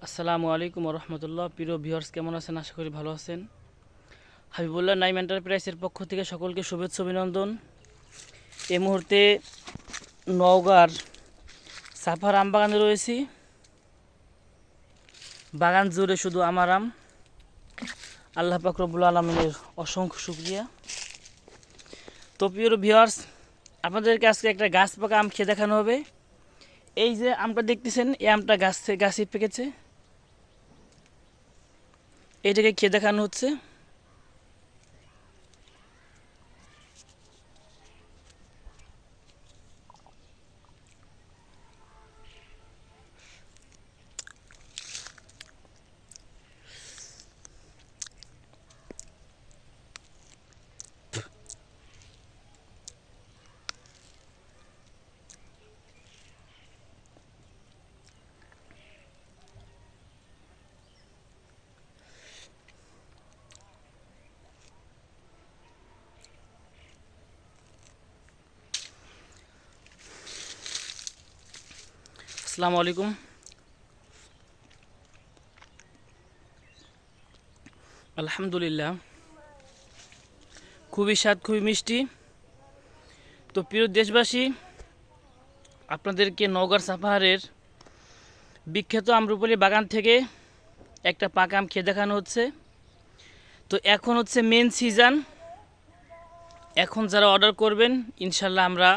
আসসালামু আলাইকুম রহমতুল্লাহ। প্রিয় ভিউয়ার্স, কেমন আছেন? আশা করি ভালো আছেন। হাবিবুল্লাহ নাইম এন্টারপ্রাইজের পক্ষ থেকে সকলকে শুভেচ্ছা অভিনন্দন। এই মুহূর্তে নওগাঁর সাফার আম বাগানে রয়েছি। বাগান জুড়ে শুধু আমার আম। আল্লাহ পাক রব্বুল আলামিনের অসংখ্য শুকরিয়া। তো প্রিয় ভিউয়ার্স, আপনাদেরকে আজকে একটা গাছ পাকা আম খেয়ে দেখানো হবে। এই যে আমটা দেখতেছেন, এই আমটা গাছে পেকেছে, এটাকে খেয়ে দেখানো হচ্ছে। আসসালামু আলাইকুম। আলহামদুলিল্লাহ, খুবই স্বাদ, খুবই মিষ্টি। তো প্রিয় দেশবাসী, আপনাদেরকে নওগাঁর সাপাহারের বিখ্যাত আম্রপালি বাগান থেকে একটা পাকা আম খেয়ে দেখানো হচ্ছে। তো এখন হচ্ছে মেন সিজন। এখন যারা অর্ডার করবেন, ইনশাল্লাহ আমরা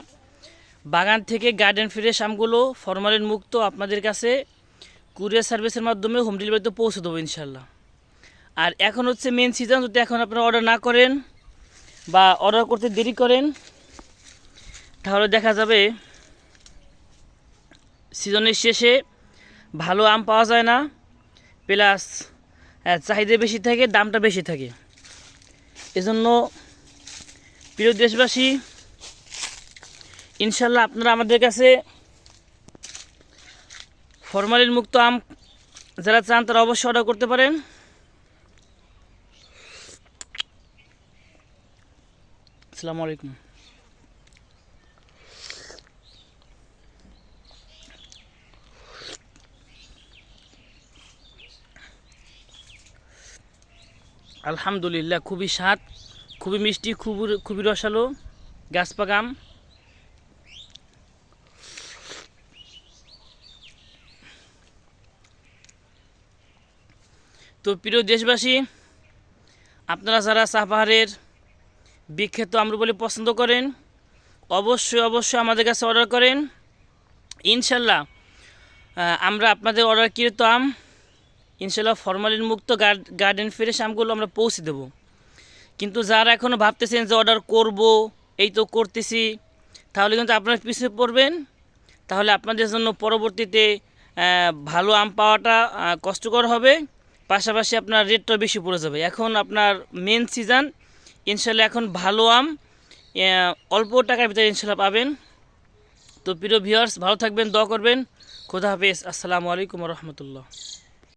বাগান থেকে গার্ডেন ফ্রেশ আমগুলো ফরমালিন মুক্ত আপনাদের কাছে কুরিয়ার সার্ভিসের মাধ্যমে হোম ডেলিভারিতে পৌঁছে দেবো ইনশাল্লাহ। আর এখন হচ্ছে মেন সিজন। যদি এখন আপনারা অর্ডার না করেন বা অর্ডার করতে দেরি করেন, তাহলে দেখা যাবে সিজনের শেষে ভালো আম পাওয়া যায় না, প্লাস চাহিদা বেশি থাকে, দামটা বেশি থাকে। এজন্য প্রিয় দেশবাসী, ইনশাল্লাহ আপনারা আমাদের কাছে ফরমালিন মুক্ত আম যারা চান তারা অবশ্যই অর্ডার করতে পারেন। আসসালামু আলাইকুম। আলহামদুলিল্লাহ, খুবই স্বাদ, খুবই মিষ্টি, খুবই রসালো গাছ পাকা আম। তো প্রিয় দেশবাসী, আপনারা যারা সাপাহারের বিখ্যাত আম্রপালি পছন্দ করেন, অবশ্যই আমাদের কাছে অর্ডার করেন। ইনশাল্লাহ আমরা আপনাদের অর্ডারকৃত আম ইনশাল্লাহ ফরমালিন মুক্ত গার্ডেন ফ্রেশ আমগুলো আমরা পৌঁছে দেব। কিন্তু যারা এখনও ভাবতেছেন যে অর্ডার করব, এই তো করতেছি, তাহলে কিন্তু আপনারা পিছিয়ে পড়বেন। তাহলে আপনাদের জন্য পরবর্তীতে ভালো আম পাওয়াটা কষ্টকর হবে, পাশাপাশি আপনার রেটটাও বেশি পড়ে যাবে। এখন আপনার মেন সিজন, ইনশাল্লাহ এখন ভালো আম অল্প টাকার ভিতরে ইনশাল্লাহ পাবেন। তো প্রিয় ভিউয়ার্স, ভালো থাকবেন, দোয়া করবেন। খোদা হাফেজ। আসসালামু আলাইকুম রহমতুল্লাহ।